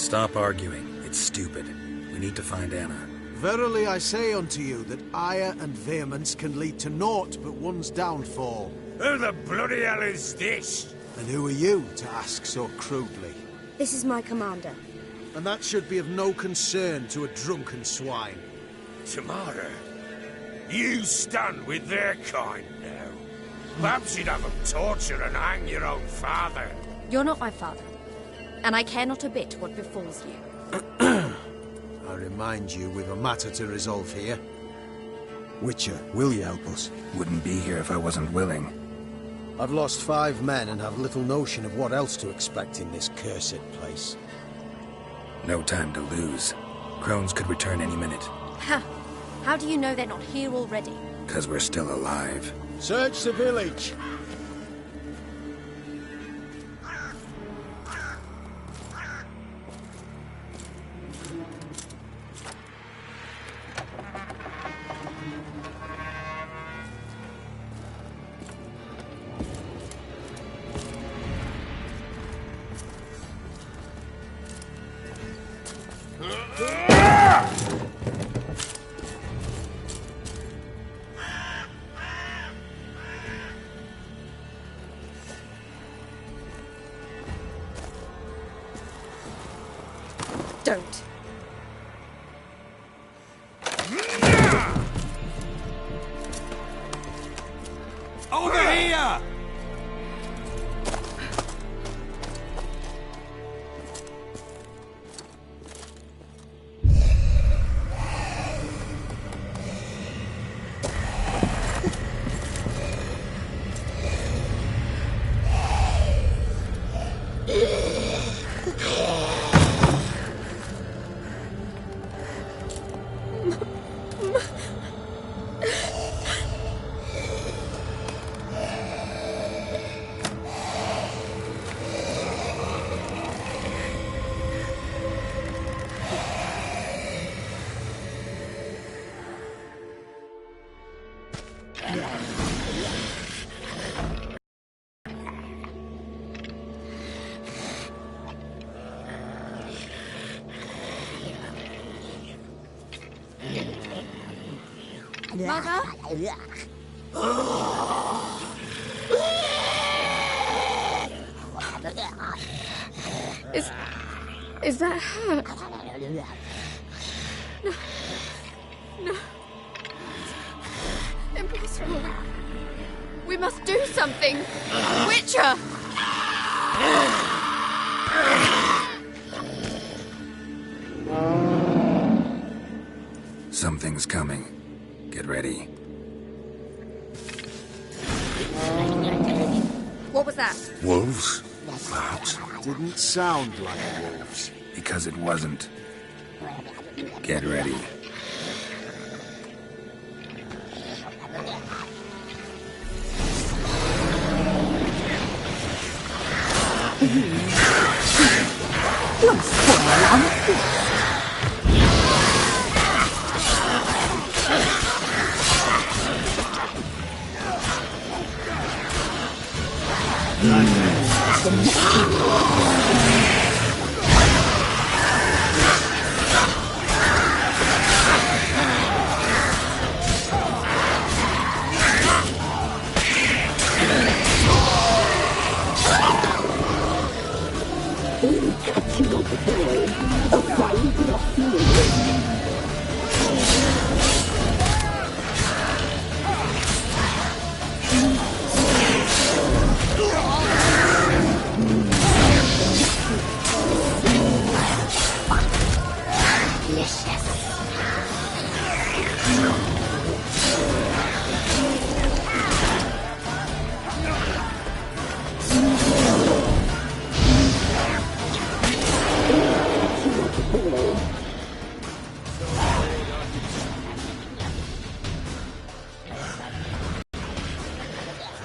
Stop arguing. It's stupid. We need to find Anna. Verily I say unto you that ire and vehemence can lead to naught but one's downfall. Who the bloody hell is this? And who are you to ask so crudely? This is my commander. And that should be of no concern to a drunken swine. Tamara, you stand with their kind now. Perhaps you'd have them torture and hang your own father. You're not my father, and I care not a bit what befalls you. I remind you we've a matter to resolve here. Witcher, will you help us? Wouldn't be here if I wasn't willing. I've lost 5 men and have little notion of what else to expect in this cursed place. No time to lose. Crones could return any minute. Ha! How do you know they're not here already? 'Cause we're still alive. Search the village! Don't. Over here! Mother? Is that her? No. No. Impossible. We must do something. Witcher! Something's coming. Get ready. What was that? Wolves? Perhaps. Didn't sound like wolves. Because it wasn't. Get ready.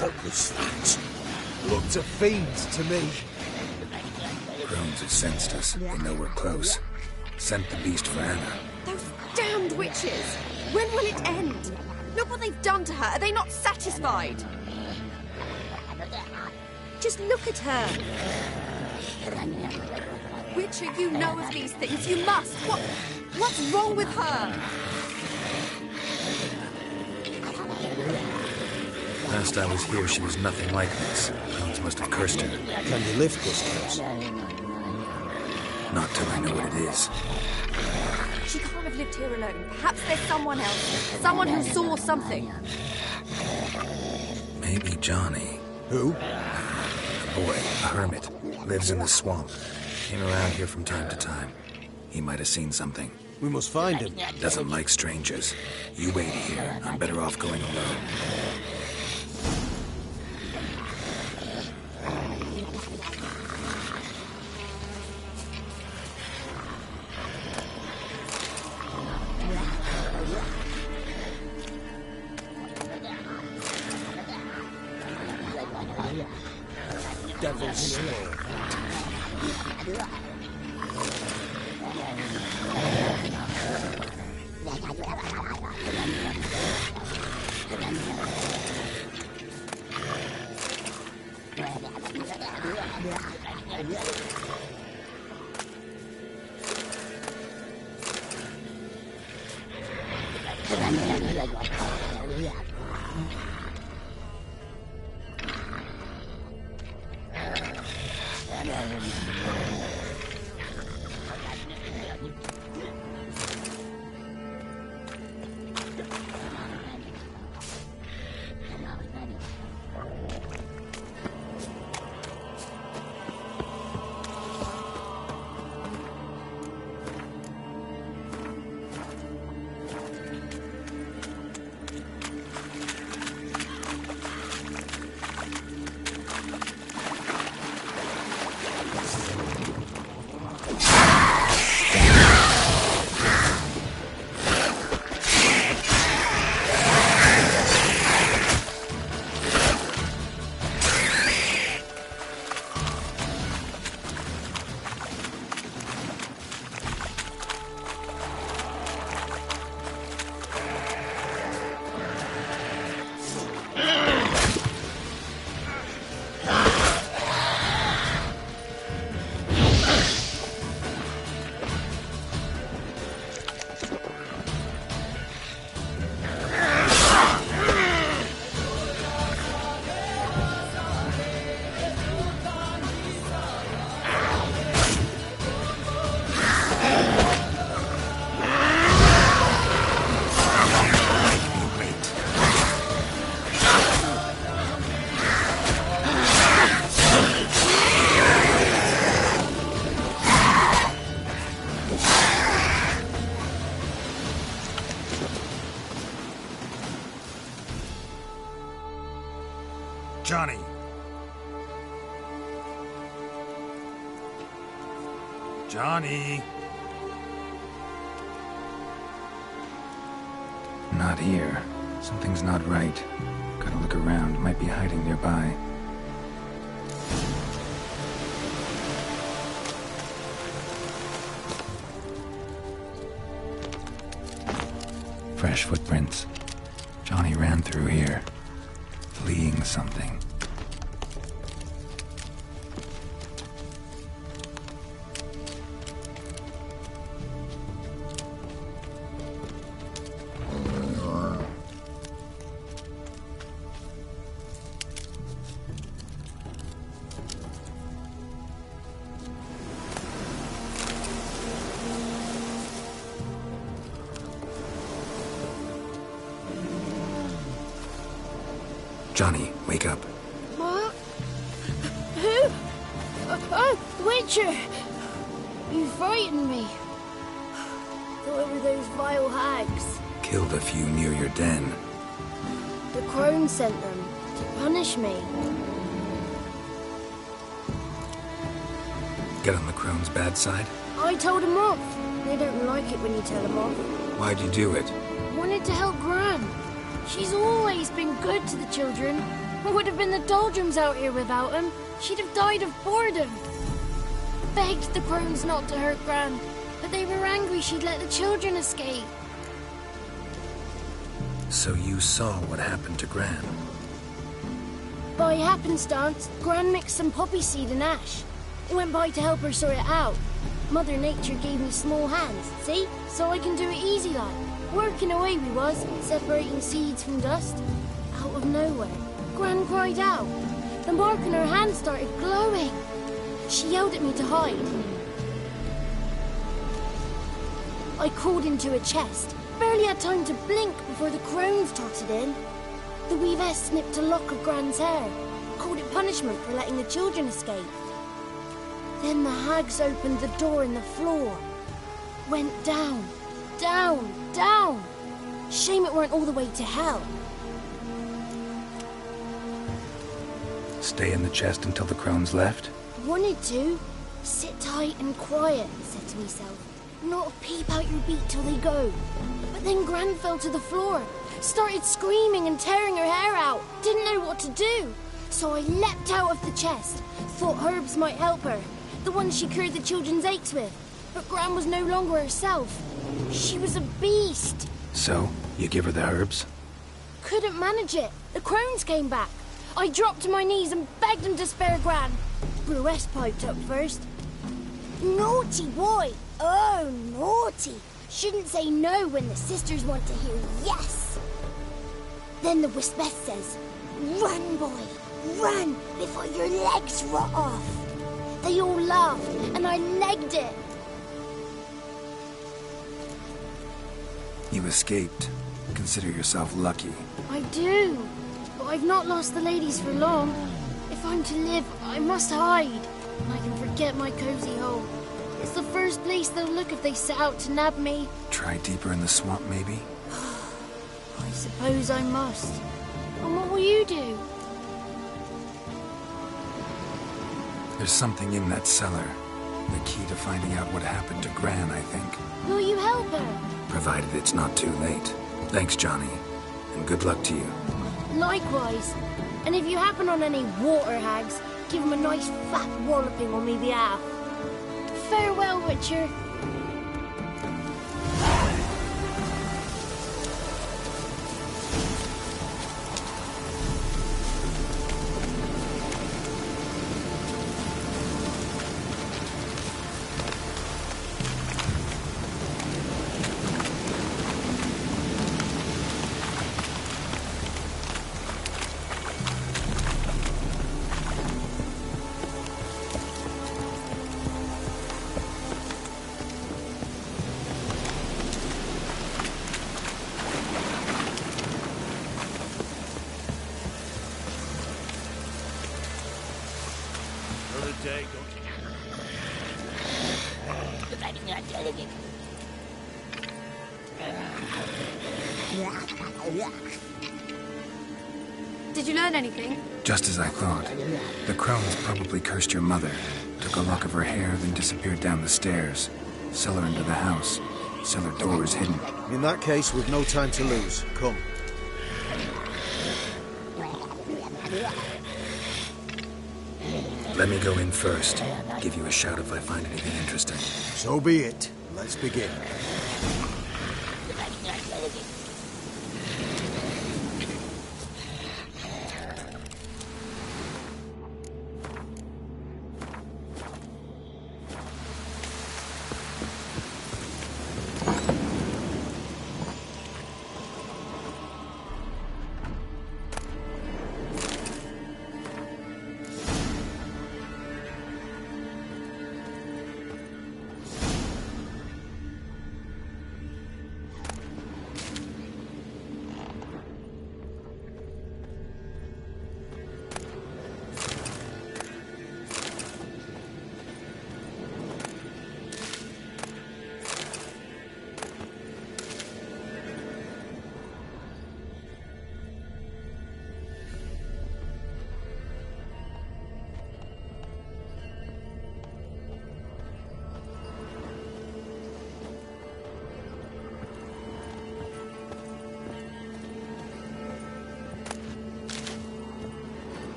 What was that? Looked a fiend to me. Crones have sensed us. They know we're close. Sent the beast for Anna. Those damned witches! When will it end? Look what they've done to her. Are they not satisfied? Just look at her. Witcher, you know of these things. You must. What's wrong with her? Last I was here, she was nothing like this. Crones must have cursed her. Can you lift this curse? Not till I know what it is. She can't have lived here alone. Perhaps there's someone else. Someone who saw something. Maybe Johnny. Who? A boy, a hermit. Lives in the swamp. Came around here from time to time. He might have seen something. We must find him. Doesn't like strangers. You wait here. I'm better off going alone. Devil's Snare. Johnny! Johnny! Not here. Something's not right. Gotta look around. Might be hiding nearby. Fresh footprints. Johnny ran through here, fleeing something. Johnny, wake up. What? Who? Oh, Witcher! You frightened me. Thought it were those vile hags. Killed a few near your den. The crone sent them to punish me. Get on the crone's bad side? I told them off. They don't like it when you tell them off. Why'd you do it? Wanted to help Gran. She's always been good to the children. It would have been the doldrums out here without him. She'd have died of boredom. Begged the crones not to hurt Gran, but they were angry she'd let the children escape. So you saw what happened to Gran? By happenstance, Gran mixed some poppy seed and ash. Went by to help her sort it out. Mother Nature gave me small hands, see? So I can do it easy like. Working away we was, separating seeds from dust. Out of nowhere, Gran cried out. The mark on her hand started glowing. She yelled at me to hide. I crawled into a chest. Barely had time to blink before the crones trotted in. The weavess snipped a lock of Gran's hair, called it punishment for letting the children escape. Then the hags opened the door in the floor. Went down, down, down. Shame it weren't all the way to hell. Stay in the chest until the crones left? Wanted to. Sit tight and quiet, I said to myself. Not peep out your beat till they go. But then Gran fell to the floor, started screaming and tearing her hair out. Didn't know what to do. So I leapt out of the chest. Thought herbs might help her. The ones she cured the children's aches with. But Gran was no longer herself. She was a beast. So, you give her the herbs? Couldn't manage it. The crones came back. I dropped to my knees and begged them to spare Gran. Bruce piped up first. Naughty boy. Oh, naughty. Shouldn't say no when the sisters want to hear yes. Then the Wispess says, run, boy, run before your legs rot off. They all laughed, and I legged it. You escaped. Consider yourself lucky. I do, but I've not lost the ladies for long. If I'm to live, I must hide, and I can forget my cozy hole. It's the first place they'll look if they set out to nab me. Try deeper in the swamp, maybe? I suppose I must. And what will you do? There's something in that cellar. The key to finding out what happened to Gran, I think. Will you help her? Provided it's not too late. Thanks, Johnny. And good luck to you. Likewise. And if you happen on any water hags, give them a nice fat walloping on me behalf. Farewell, Witcher. Did you learn anything? Just as I thought. The crones probably cursed your mother, took a lock of her hair, then disappeared down the stairs. Cellar into the house. Cellar door is hidden. In that case, we've no time to lose. Come. Let me go in first. Give you a shout if I find anything interesting. So be it. Let's begin.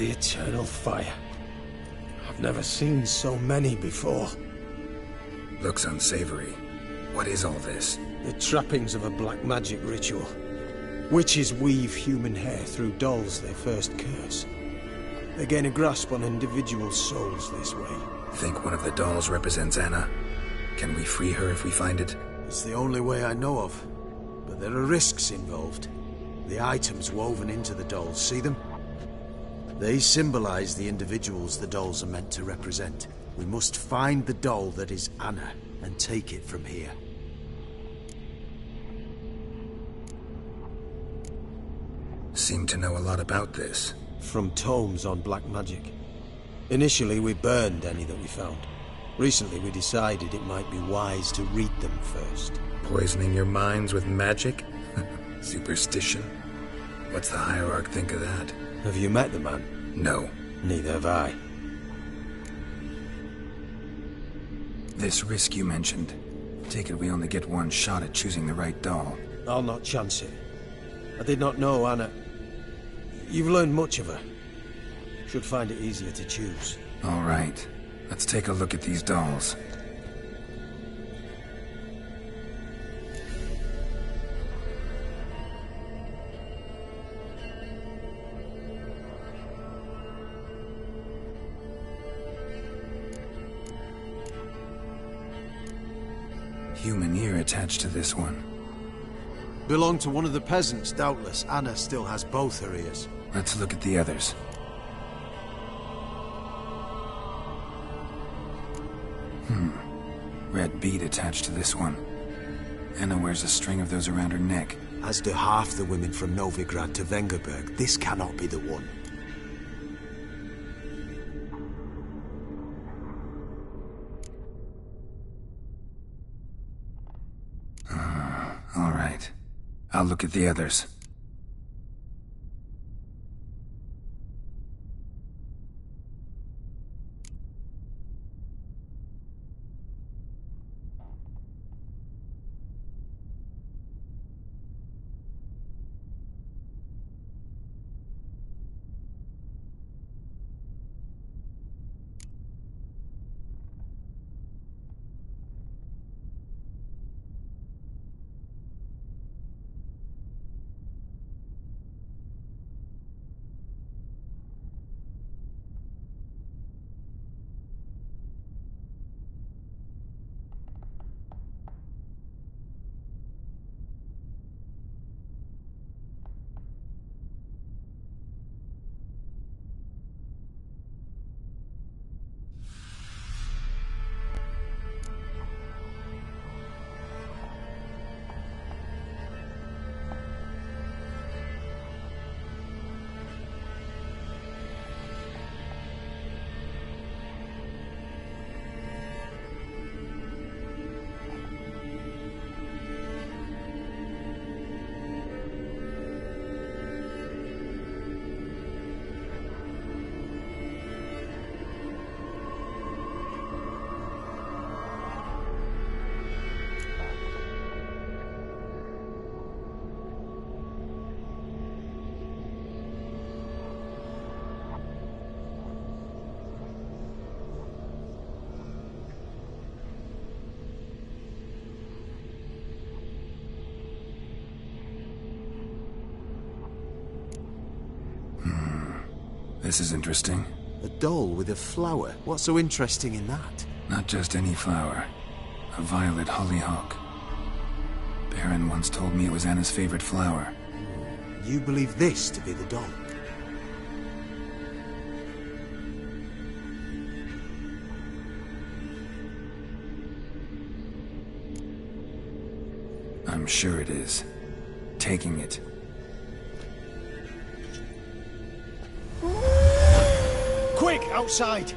the eternal fire. I've never seen so many before. Looks unsavory. What is all this? The trappings of a black magic ritual. Witches weave human hair through dolls they first curse. They gain a grasp on individual souls this way. Think one of the dolls represents Anna? Can we free her if we find it? It's the only way I know of. But there are risks involved. The items woven into the dolls, see them? They symbolize the individuals the dolls are meant to represent. We must find the doll that is Anna and take it from here. Seem to know a lot about this. From tomes on black magic. Initially, we burned any that we found. Recently, we decided it might be wise to read them first. Poisoning your minds with magic? Superstition? What's the Hierarch think of that? Have you met the man? No. Neither have I. This risk you mentioned. Take it we only get one shot at choosing the right doll. I'll not chance it. I did not know Anna. You've learned much of her. Should find it easier to choose. All right. Let's take a look at these dolls. Human ear attached to this one. Belonged to one of the peasants, doubtless. Anna still has both her ears. Let's look at the others. Red bead attached to this one. Anna wears a string of those around her neck. As do half the women from Novigrad to Vengerberg. This cannot be the one. All right. I'll look at the others. This is interesting. A doll with a flower? What's so interesting in that? Not just any flower. A violet hollyhock. Baron once told me it was Anna's favorite flower. You believe this to be the doll? I'm sure it is. Taking it. Quick, outside!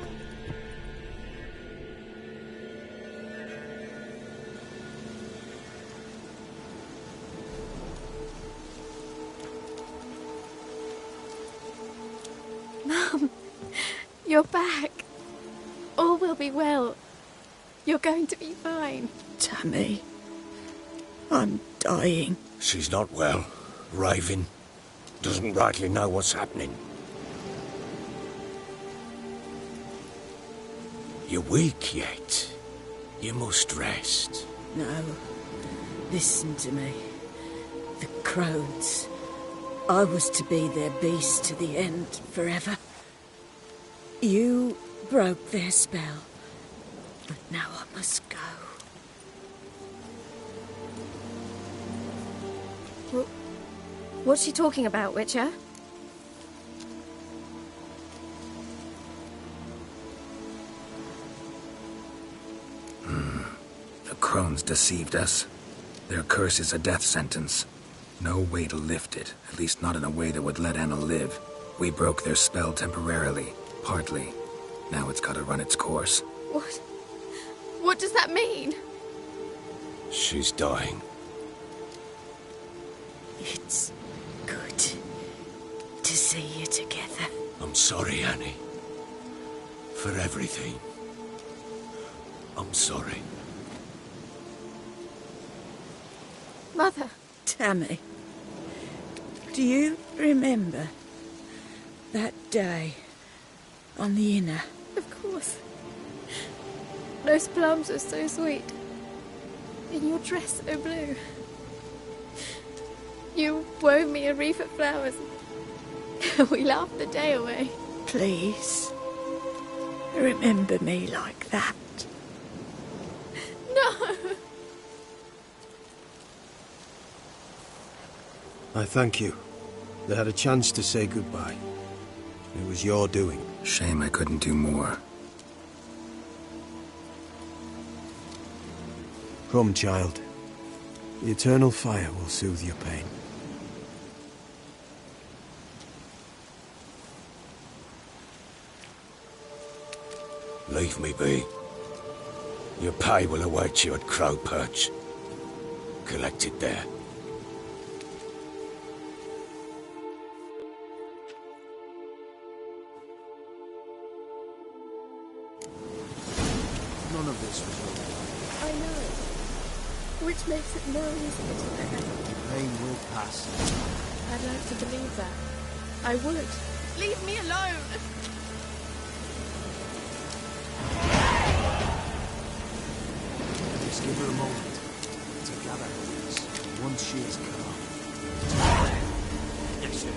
Mum, you're back. All will be well. You're going to be fine. Tammy, I'm dying. She's not well. Raving. Doesn't rightly know what's happening. You're weak yet. You must rest. No. Listen to me. The crones. I was to be their beast to the end, forever. You broke their spell. But now I must go. What's she talking about, Witcher? The crones deceived us. Their curse is a death sentence. No way to lift it, at least not in a way that would let Anna live. We broke their spell temporarily, partly. Now it's gotta run its course. What? What does that mean? She's dying. It's good to see you together. I'm sorry, Annie. For everything. I'm sorry. Mother. Tammy, do you remember that day on the Inner? Of course. Those plums are so sweet. And your dress so blue. You wove me a wreath of flowers. We laughed the day away. Please, remember me like that. No! I thank you. They had a chance to say goodbye. It was your doing. Shame I couldn't do more. Come, child. The eternal fire will soothe your pain. Leave me be. Your pay will await you at Crow Perch. Collect it there. None of this was over. I know. Which makes it more easier to bear. Pain will pass. I'd like to believe that. I would. Leave me alone! Just give her a moment to gather her wits. Once she is calm. Yes, sir.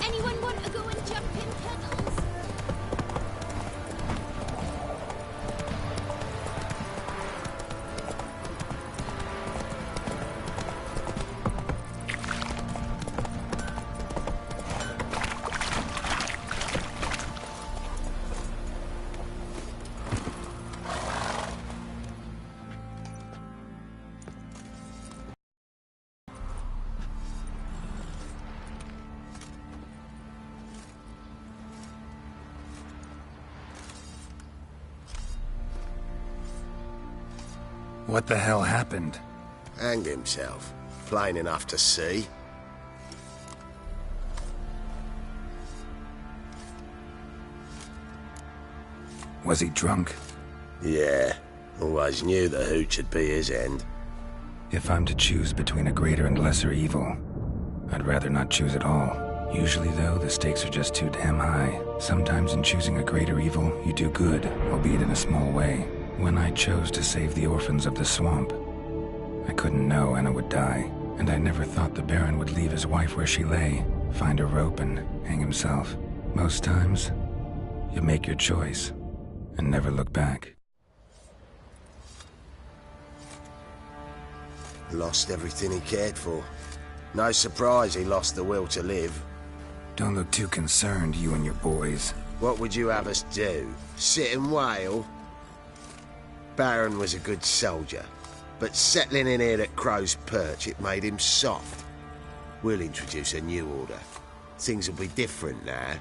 Anyone want to go and jump in puddles? What the hell happened? Hanged himself. Plain enough to see. Was he drunk? Yeah. Always knew the hooch would be his end. If I'm to choose between a greater and lesser evil, I'd rather not choose at all. Usually, though, the stakes are just too damn high. Sometimes in choosing a greater evil, you do good, albeit in a small way. When I chose to save the orphans of the swamp, I couldn't know Anna would die, and I never thought the Baron would leave his wife where she lay, find a rope and hang himself. Most times, you make your choice and never look back. Lost everything he cared for. No surprise he lost the will to live. Don't look too concerned, you and your boys. What would you have us do? Sit and wail? Baron was a good soldier, but settling in here at Crow's Perch, it made him soft. We'll introduce a new order. Things will be different now.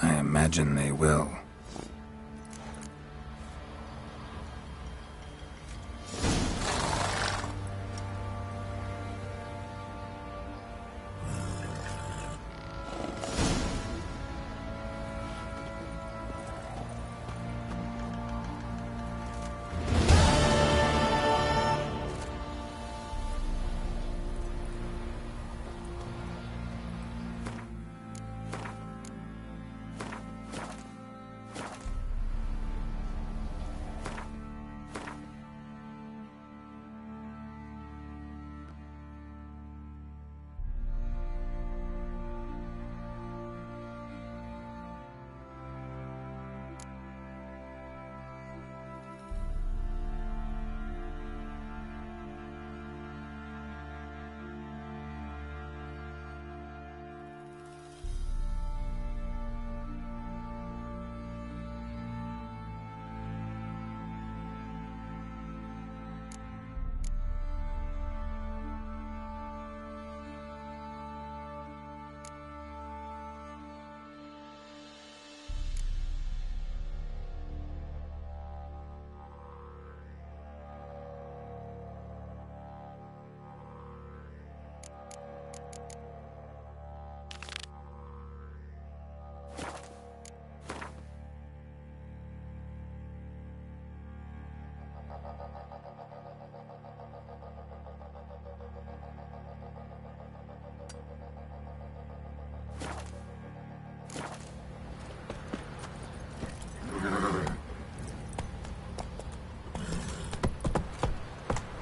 I imagine they will.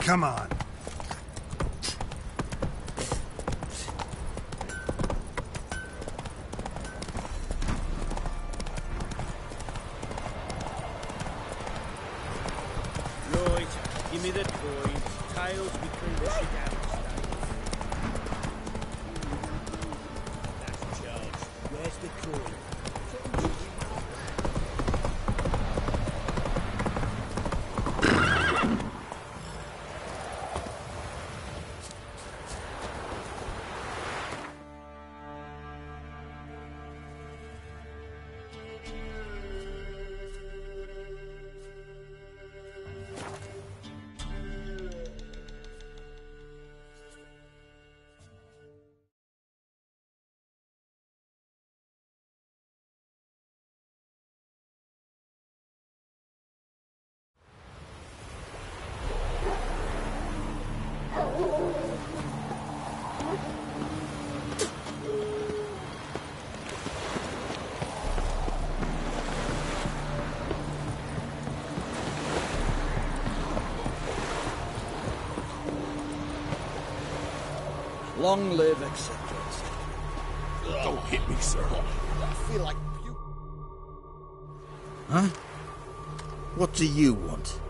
Come on. Right, give me the coins. Tails between the shit out of That's Charles. Where's the coin? Long live, etc. Don't hit me, sir. I feel like you. Huh? What do you want?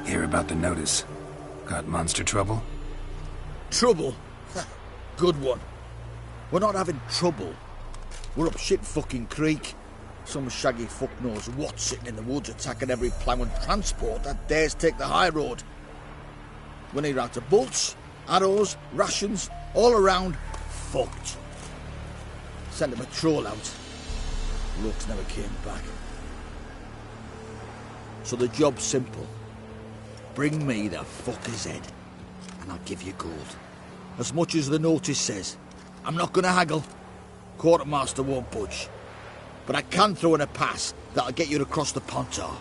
Hear about the notice. Got monster trouble? Trouble? Good one. We're not having trouble. We're up shit fucking creek. Some shaggy fuck knows what sitting in the woods attacking every plough and transport that dares take the high road. When they're out of bolts, arrows, rations, all around, fucked. Sent a patrol out. Looks never came back. So the job's simple. Bring me the fucker's head, and I'll give you gold. As much as the notice says. I'm not gonna haggle. Quartermaster won't budge. but I can throw in a pass that'll get you across the Pontar.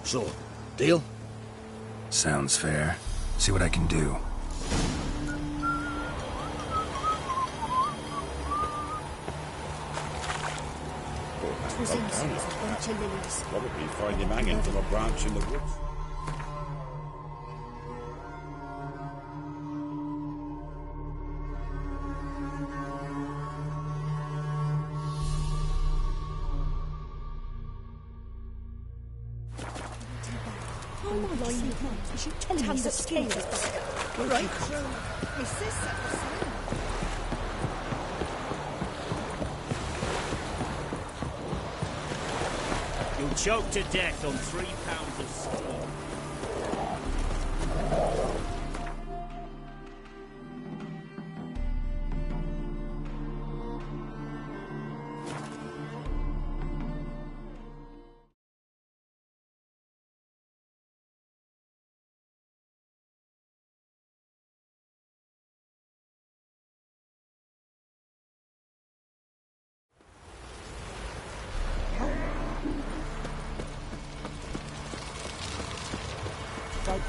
So, deal? Sounds fair. See what I can do. Probably find him hanging from a branch in the woods. You'll choke to death on 3 pounds of steam.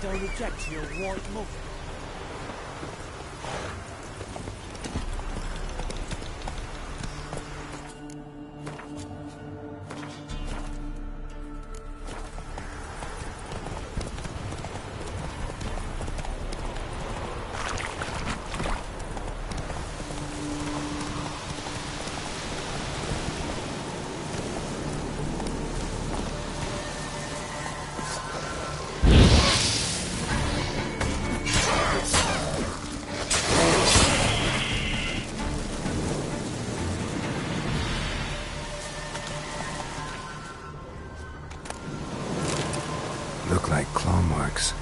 Don't object to your white mother. Look like claw marks.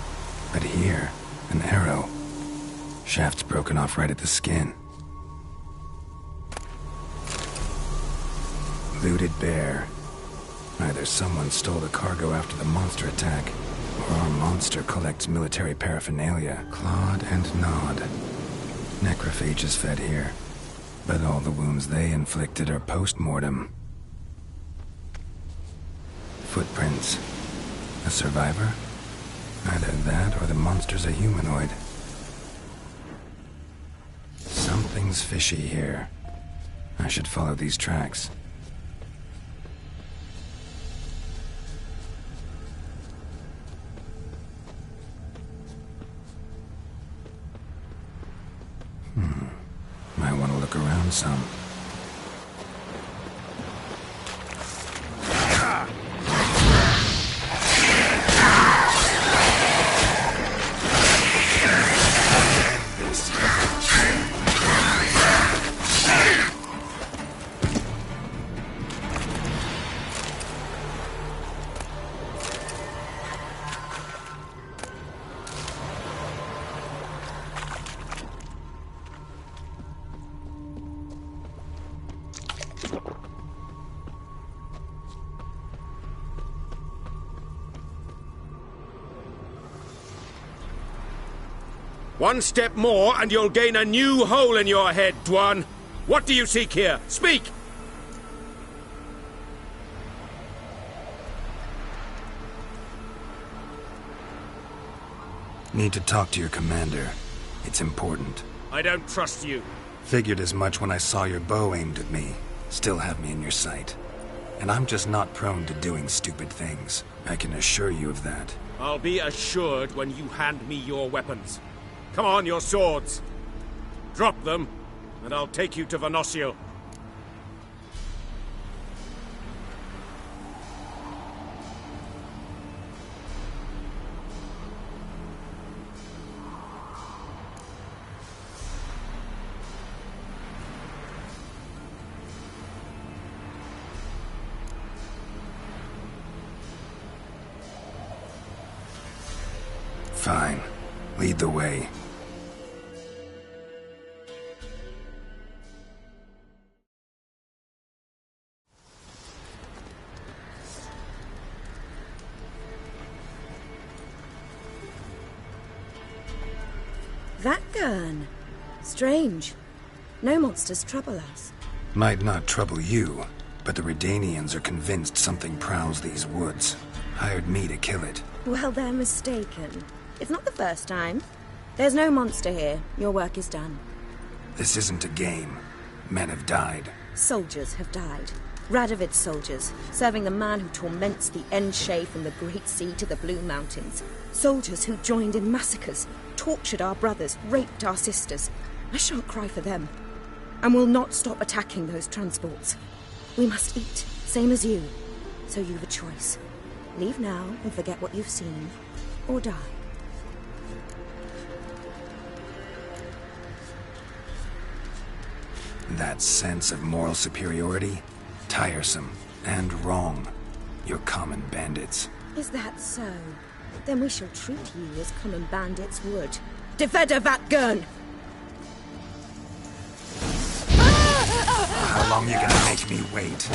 But here, an arrow. Shaft's broken off right at the skin. Looted bear. Either someone stole the cargo after the monster attack, or our monster collects military paraphernalia. Clawed and gnawed. Necrophages fed here. But all the wounds they inflicted are post-mortem. Footprints. A survivor? Either that or the monster's a humanoid. Something's fishy here. I should follow these tracks. Might want to look around some. One step more and you'll gain a new hole in your head, Dwan. What do you seek here? Speak! Need to talk to your commander. It's important. I don't trust you. Figured as much when I saw your bow aimed at me. Still have me in your sight. And I'm just not prone to doing stupid things. I can assure you of that. I'll be assured when you hand me your weapons. Come on, your swords. Drop them, and I'll take you to Venosio. Fine. Lead the way. That gun. Strange. No monsters trouble us. Might not trouble you, But the Redanians are convinced something prowls these woods. Hired me to kill it. Well, they're mistaken. It's not the first time. There's no monster here. Your work is done. This isn't a game. Men have died. Soldiers have died. Radovid's soldiers, serving the man who torments the Enche from the Great Sea to the Blue Mountains. Soldiers who joined in massacres, tortured our brothers, raped our sisters. I shan't cry for them. And will not stop attacking those transports. We must eat, same as you. So you've a choice. Leave now and forget what you've seen, or die. That sense of moral superiority? Tiresome and wrong. You're common bandits. Is that so? Then we shall treat you as common bandits would. Defender Vatgern! How long you gonna make me wait?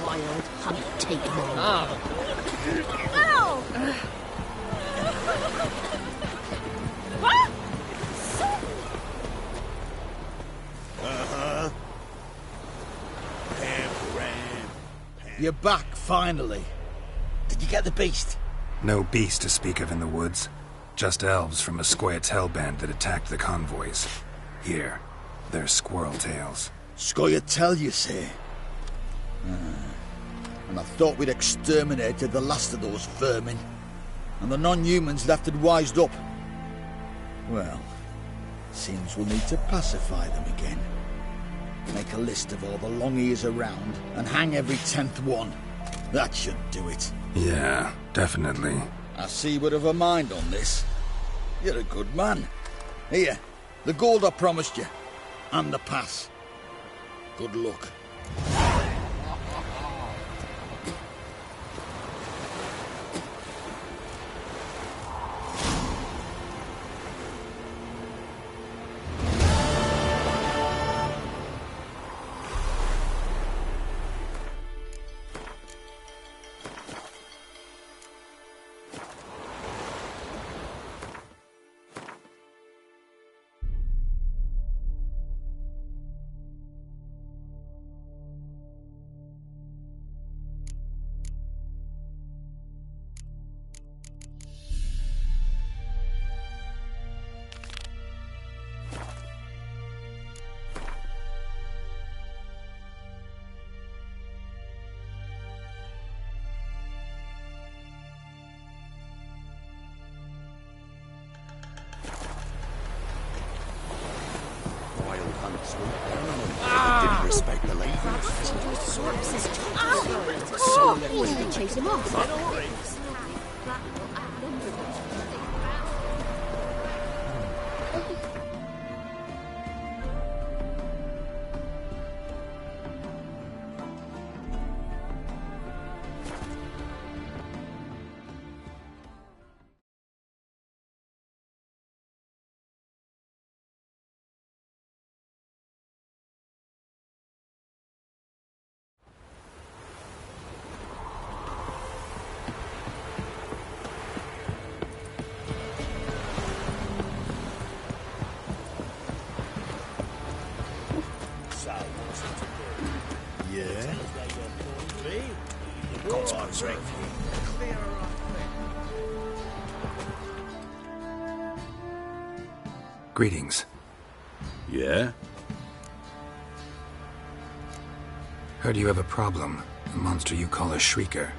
Wild hunt take more. Ow! What? You're back, Finally. Did you get the beast? No beast to speak of in the woods. Just elves from a Scoia'tael hellband that attacked the convoys. Here, they're squirrel tails. Scoia'tael, you say? And I thought we'd exterminated the last of those vermin. And the non-humans left had wised up. Well, seems we'll need to pacify them again. Make a list of all the long ears around and hang every 10th one. That should do it. Yeah, definitely. I see you would have a mind on this. You're a good man. Here, the gold I promised you. And the pass. Good luck. Didn't respect the lady. So we can chase him off. Greetings. Yeah? Heard you have a problem. A monster you call a shrieker.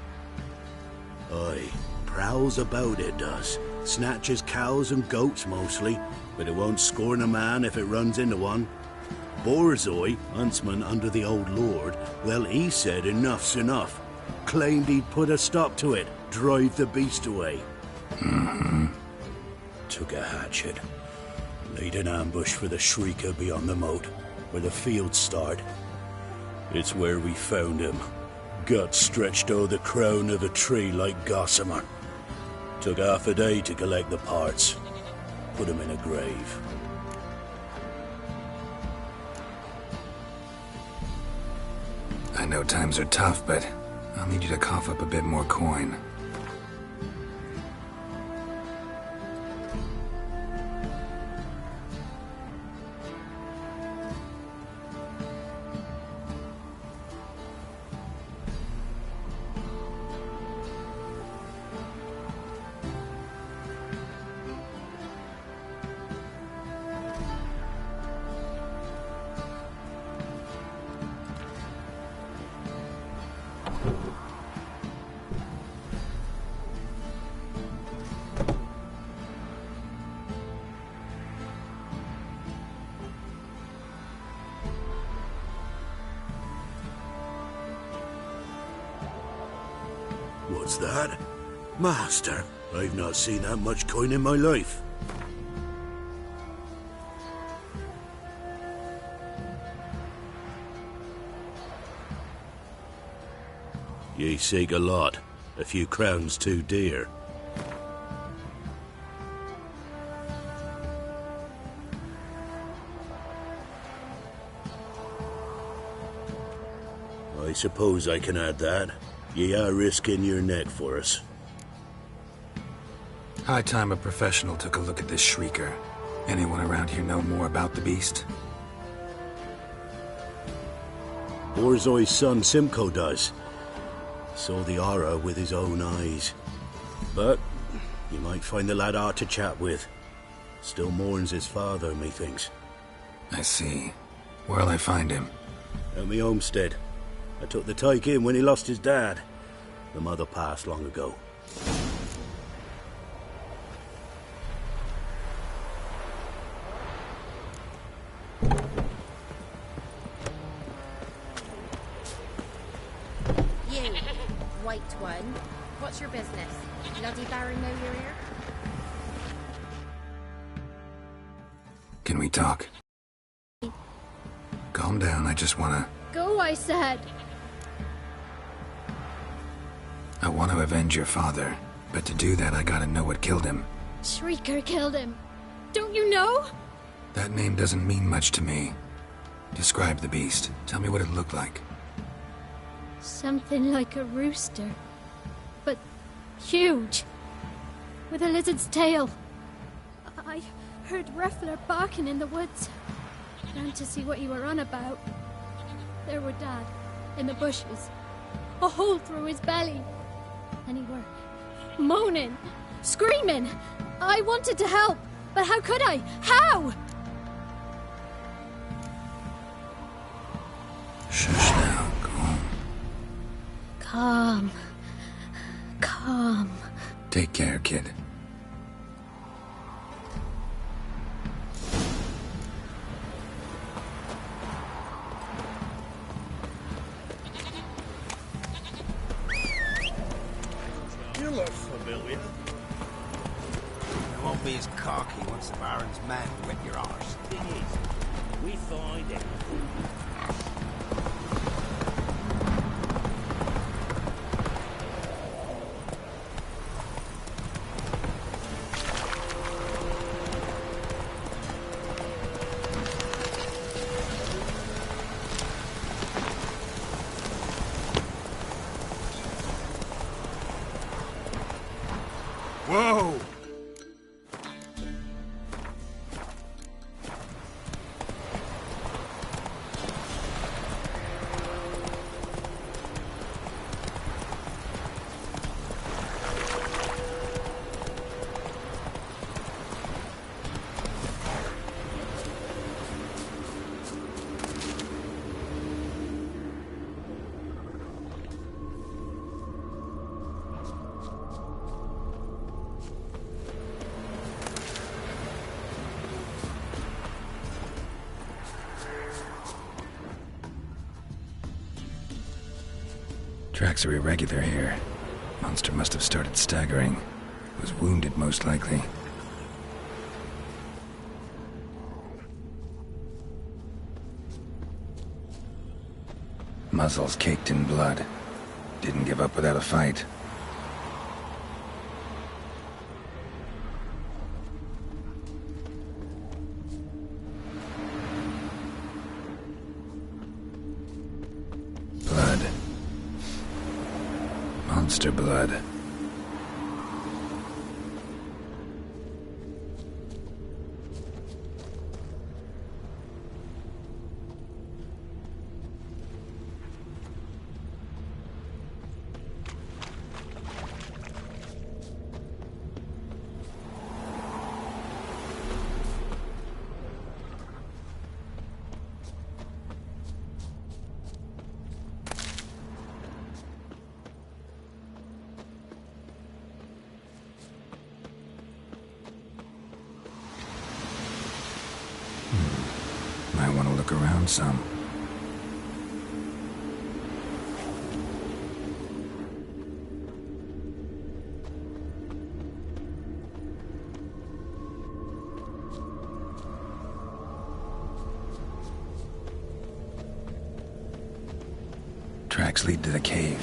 Aye. Prowls about, it does. Snatches cows and goats mostly, but it won't scorn a man if it runs into one. Borzoi, huntsman under the old lord, well, he said enough's enough. Claimed he'd put a stop to it, drive the beast away. Took a hatchet. Laid an ambush for the shrieker beyond the moat, where the fields start. It's where we found him. Gut stretched o'er the crown of a tree like gossamer. Took half a day to collect the parts. Put him in a grave. I know times are tough, but I'll need you to cough up a bit more coin. What's that? Master, I've not seen that much coin in my life. Ye seek a lot. A few crowns too dear. I suppose I can add that. Ye are risking your neck for us. High time a professional took a look at this shrieker. Anyone around here know more about the beast? Borzoi's son Simcoe does. Saw the horror with his own eyes. But you might find the lad hard to chat with. Still mourns his father, methinks. I see. Where'll I find him? At me homestead. I took the tyke in when he lost his dad. The mother passed long ago. You, white one. What's your business? Bloody Baron know you're here? Can we talk? Calm down, I just wanna... Go, I said! I want to avenge your father, but to do that I gotta know what killed him. Shrieker killed him. Don't you know? That name doesn't mean much to me. Describe the beast. Tell me what it looked like. Something like a rooster. But huge. With a lizard's tail. I heard Reffler barking in the woods. Ran to see what you were on about. There were Dad, in the bushes. A hole through his belly. And he were moaning, screaming. I wanted to help, but how could I? How? Shush now, go on. Calm. Calm. Take care, kid. You look familiar. You won't be as cocky once the Baron's men whip your arse. Thing is, we find it. Whoa! Tracks are irregular here. Monster must have started staggering. Was wounded, most likely. Muzzles caked in blood. Didn't give up without a fight. Blood. Monster blood. Might want to look around some. Tracks lead to the cave.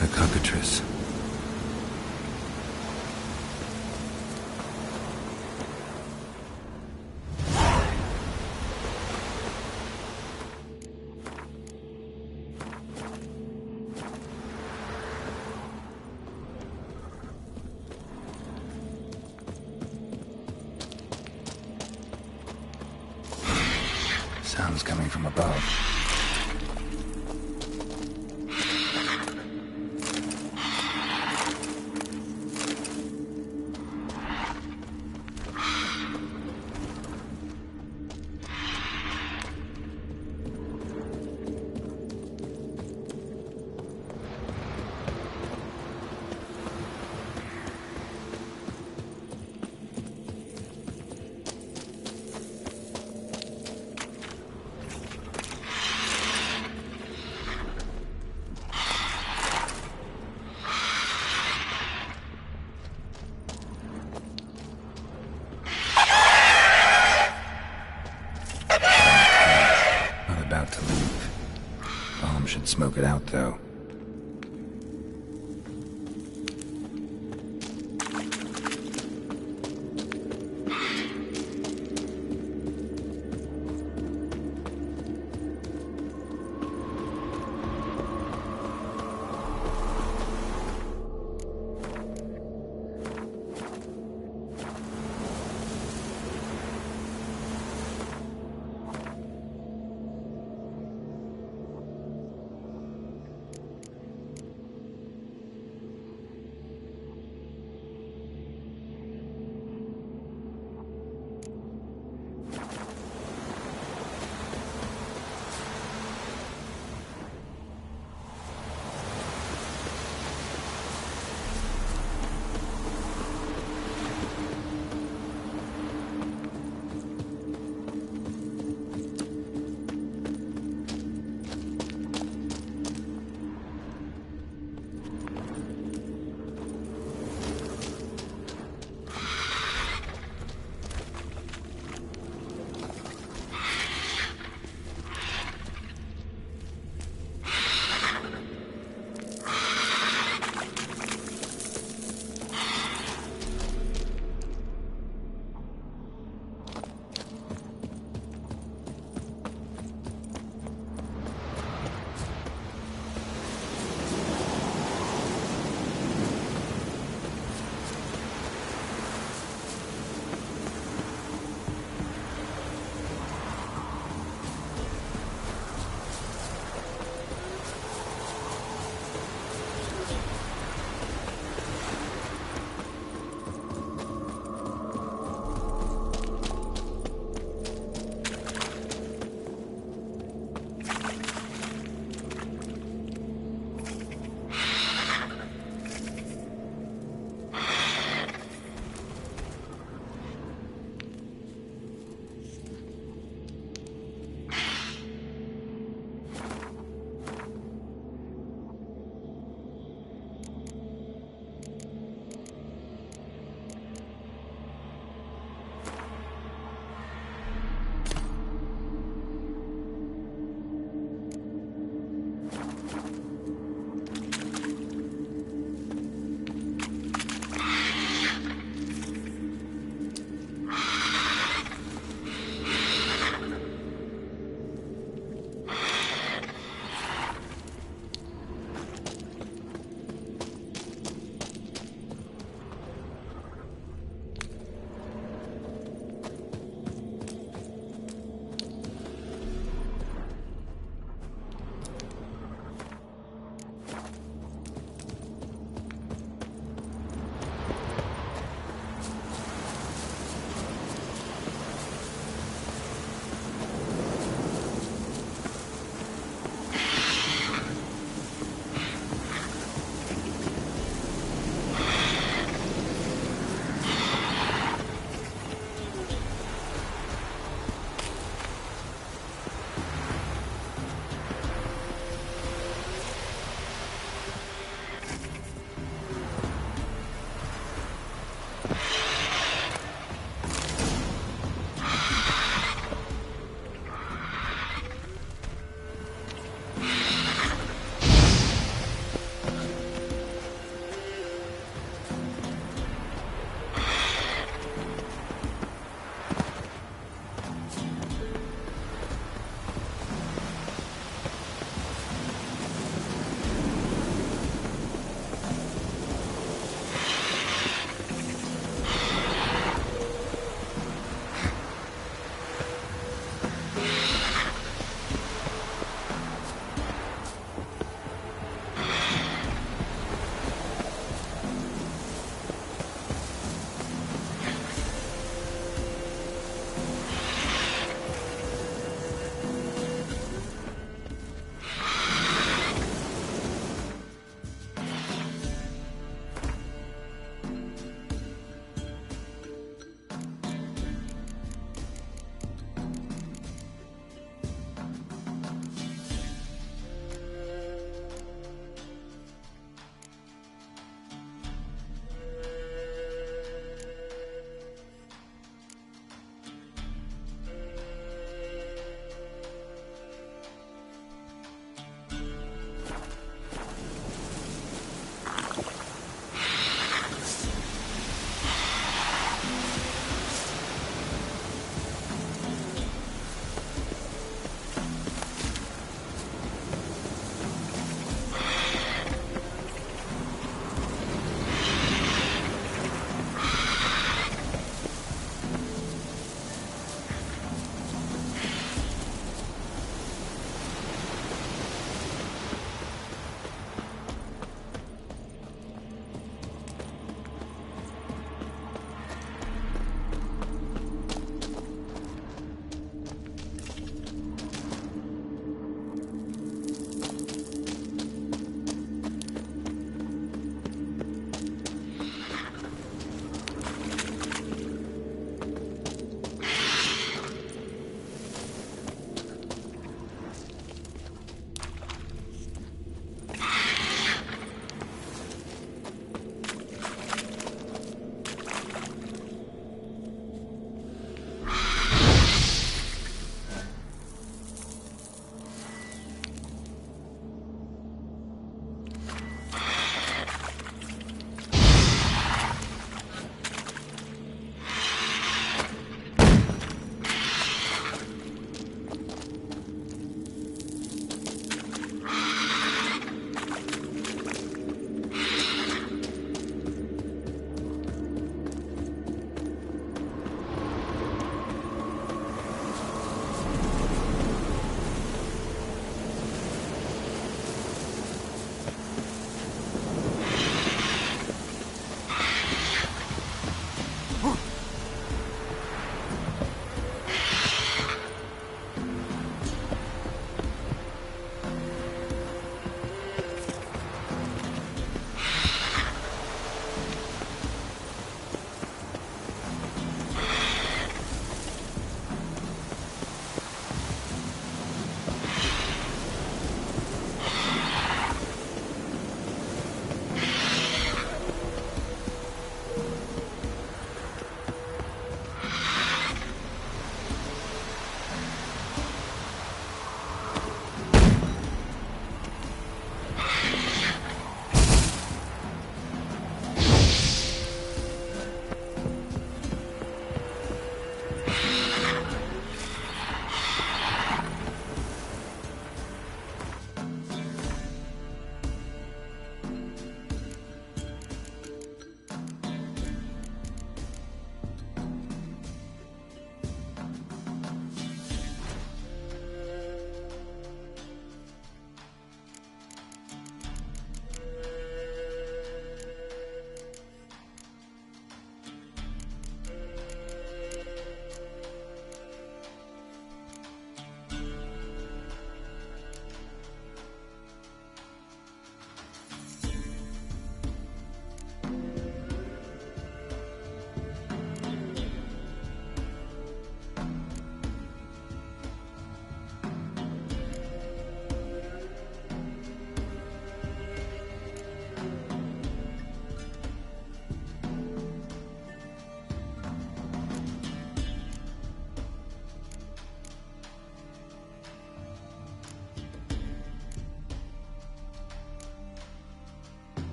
The cockatrice. Sounds coming from above. smoke it out, though.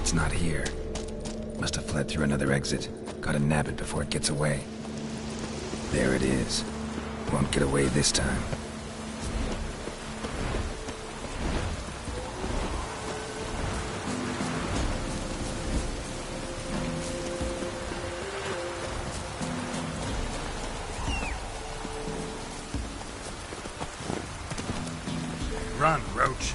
It's not here. Must have fled through another exit. Gotta nab it before it gets away. There it is. Won't get away this time. Run, Roach.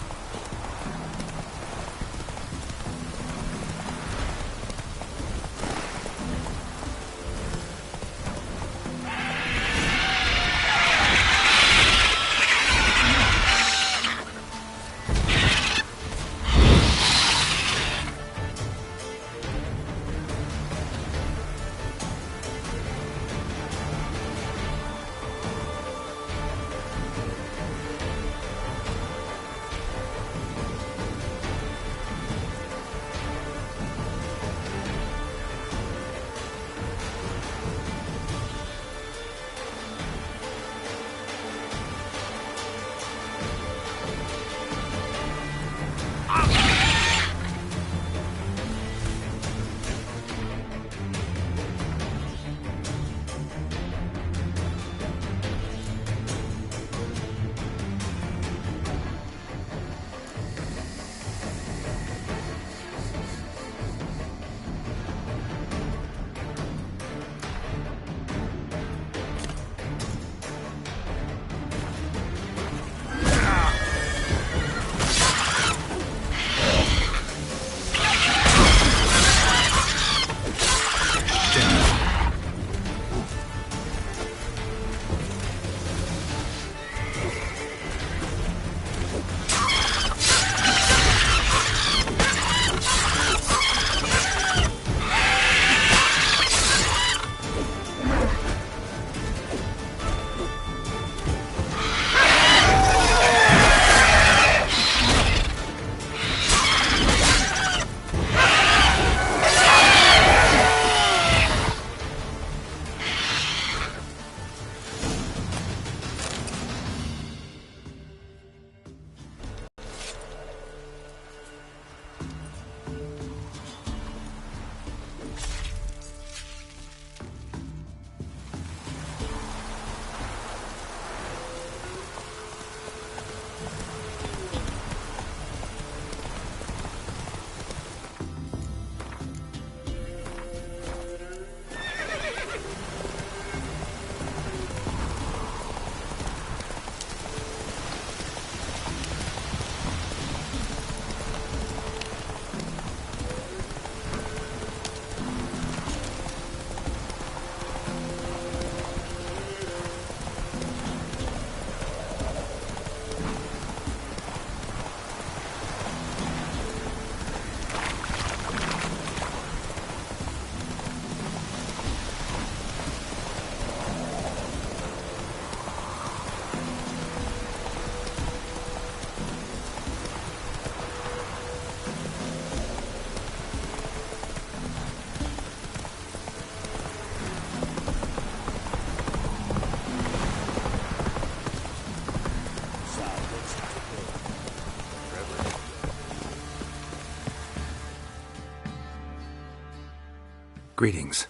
Greetings.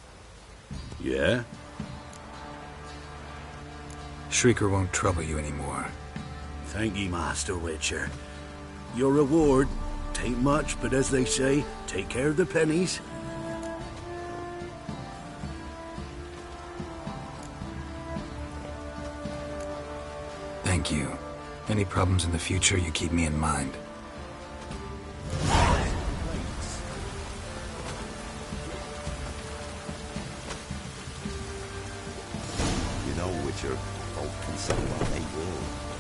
Yeah? Shrieker won't trouble you anymore. Thank ye, Master Witcher. Your reward, tain't much, but as they say, take care of the pennies. Thank you. Any problems in the future, you keep me in mind. You know, Witcher, folk can say what they will.